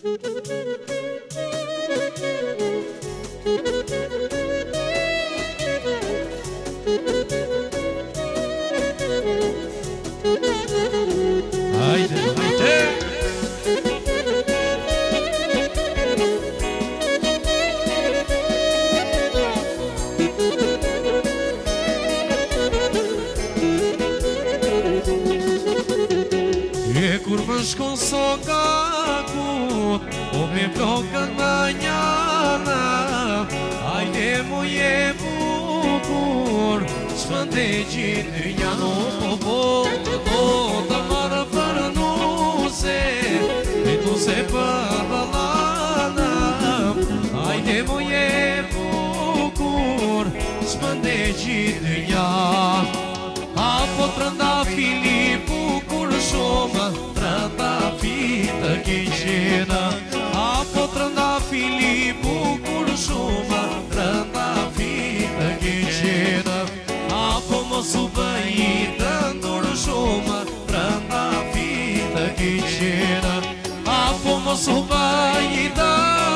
Hajde, hajde! E kur më shkon sokakut, o me flokën më njana, hajde mu je bukur, s'fënde gjitë njano po të marë për nuse, e nuse për balana, hajde mu je bukur, s'fënde gjitë njano. Apo të rënda Filipu kur shumë të rënda fitë keqena. Apo të rënda Filipu kur shumë të rënda fitë keqena. Apo mos u bëjtë ndur shumë të rënda fitë keqena. Apo mos u bëjtë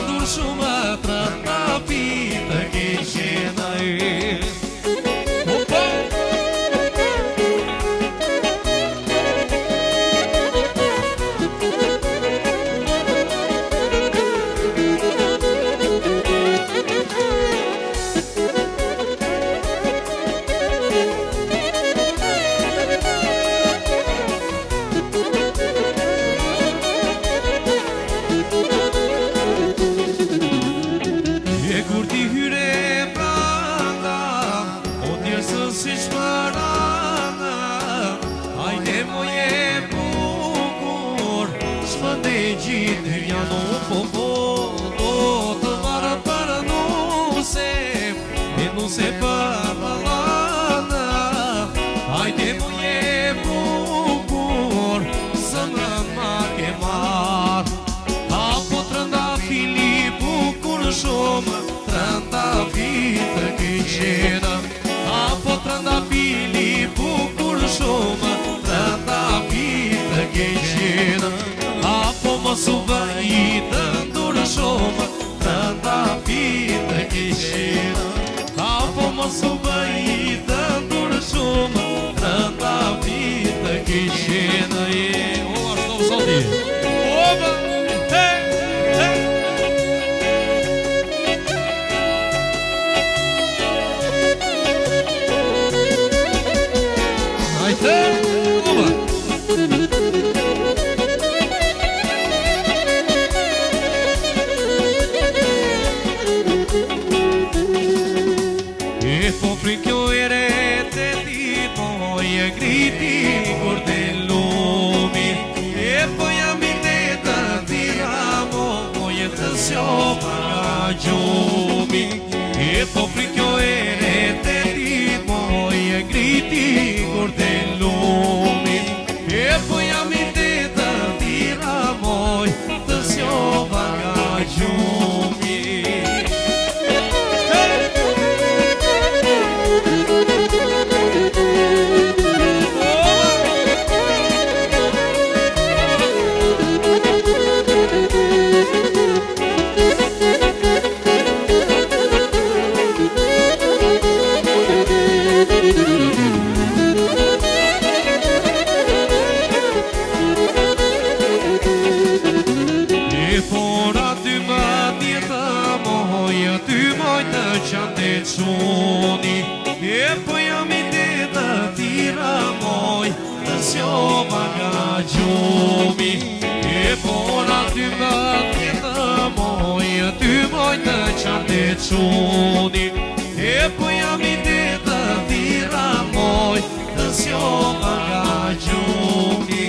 ndur shumë të rënda fitë keqena. Se për balana, hajde mu je bukur, së më ma ke marë. Apo të rënda Filipu kur shumë të rënda fitë keqena. Apo të rënda Filipu kur shumë të rënda fitë keqena. Apo mos u bëjtë ndur shumë të rënda fitë keqena. Apo mos u bëjtë ndur shumë të rënda fitë keqena. O, ashtu zoti! O, bë! Hey! Hey! Hajde! O, bë! E po prin kjo ere të dit moj e griti kur të lumi. E po jam i të të tira moj e të sjopa nga gjumi. E po prin kjo ere të dit moj e griti kur të lumi. E po jam i të të tira moj të sjopa nga gjumi. E po jam i të të tira moj të sjopa nga gjumi. E po na ty më tjetë moj ty moj të qante quni. E po jam i të të tira moj të sjopa nga gjumi.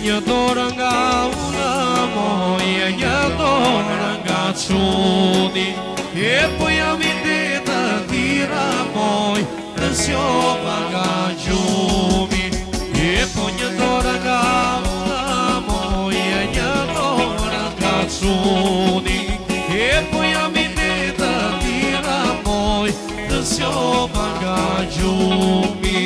Një dorë nga gjuni e po jam i të tira moj të sjova nga gjumi e po një dora nga ula moj e një dora nga cuni e po jam i të tira moj të sjova nga gjumi.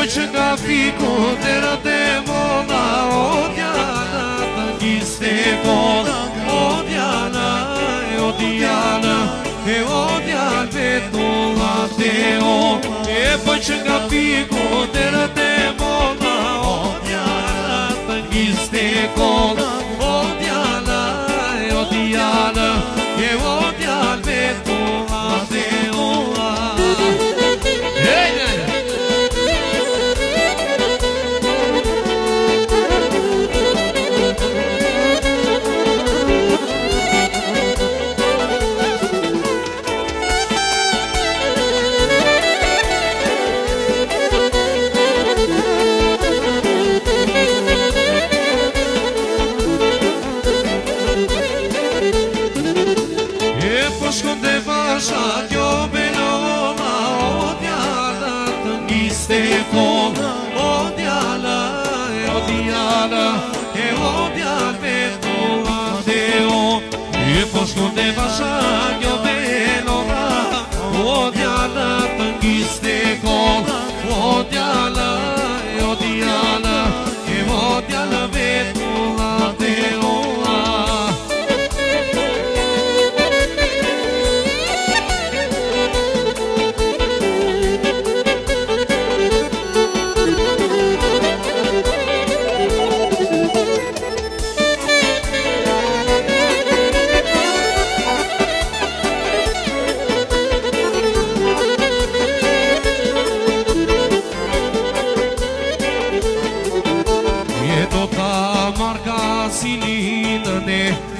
Që nga fiku të rëte mona o Diana të ngiste kona o Diana o Diana o Diana vetulla te o e po që nga fiku të rëte mona o Diana të ngiste kona o Diana o Diana o Diana vetulla te o Kjo belona o Diana të ngiste kona o Diana o Diana o Diana vetulla te o e po shkonde basha kjo belona o Diana të ngiste kona o Diana o Diana o Diana vetulla te o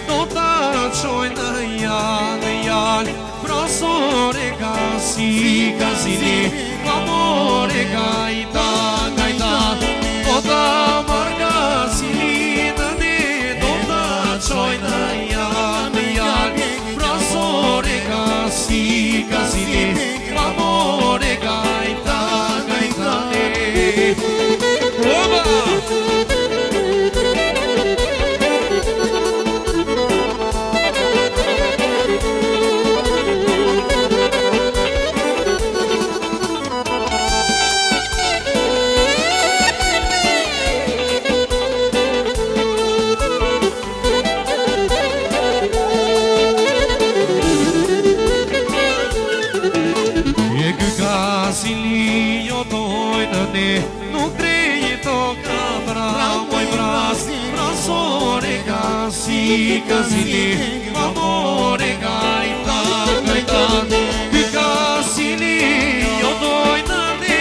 do ta qojnë janë janë profesore Casini amore Gaetan do ta marrë Casinine do ta qojnë janë janë profesore Casini amore Gaetan nuk drejto ka bravo i bras profesore Casini amore Gaetan Casini io dojnë ne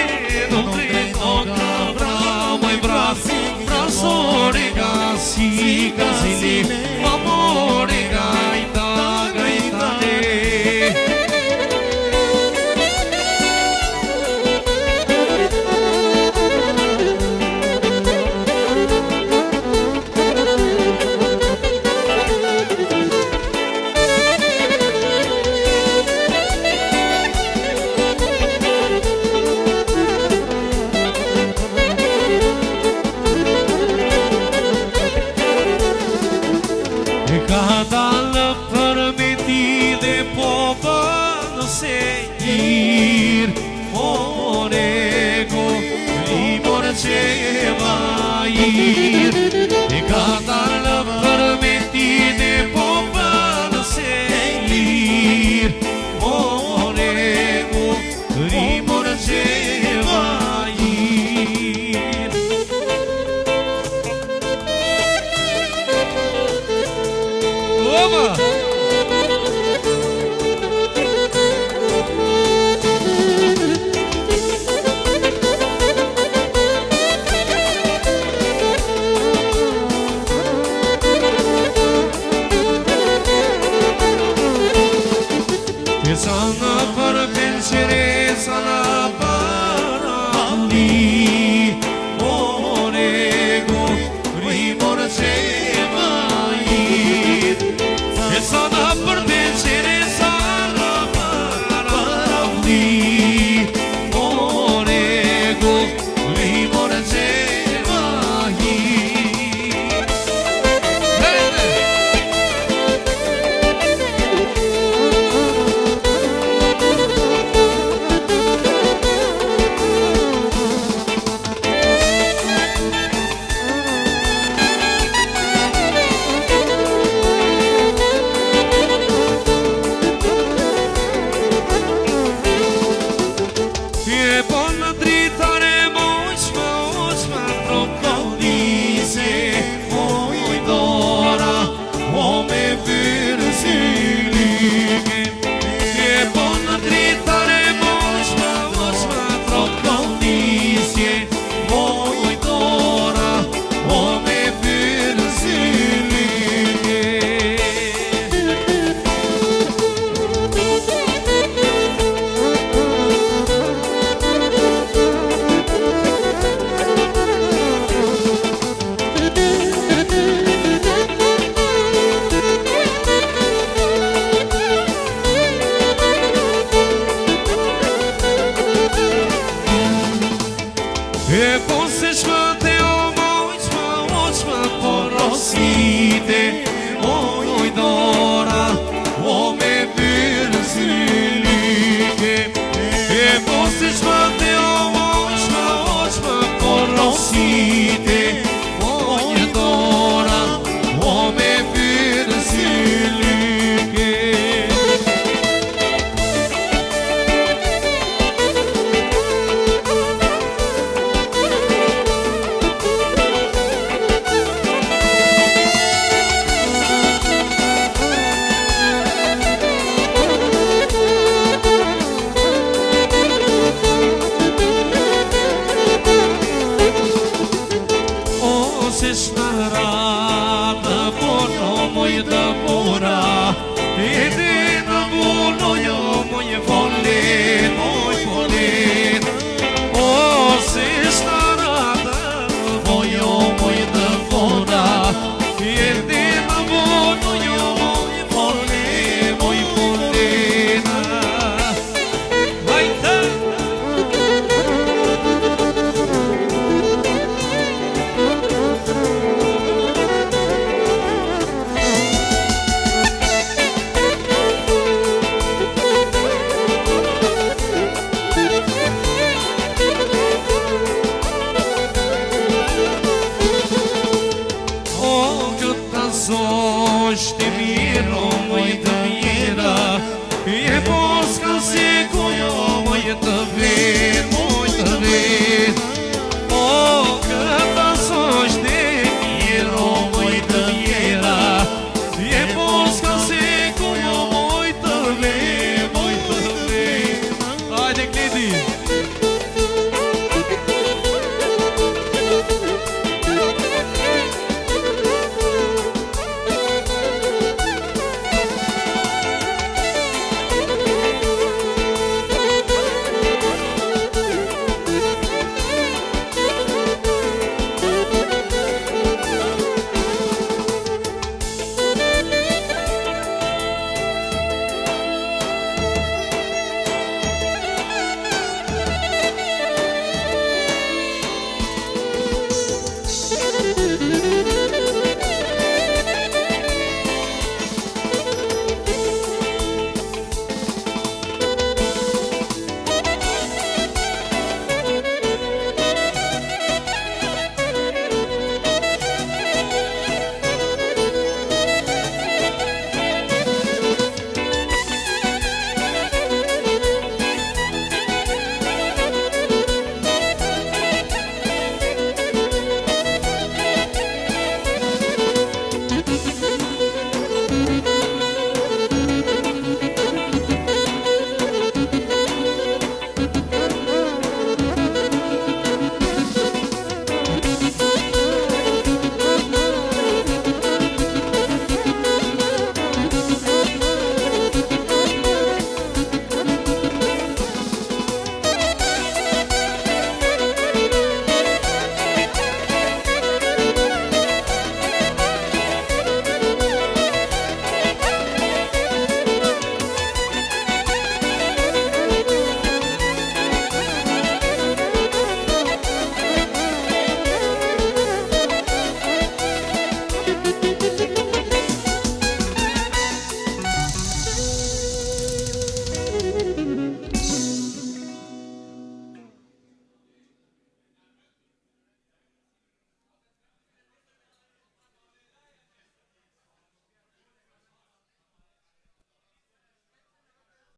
nuk drejto ka bravo i bras profesore Casini amore Gaetan e cantar la permitine popa no seguir morego rimorge vai Toma Në për penqere sana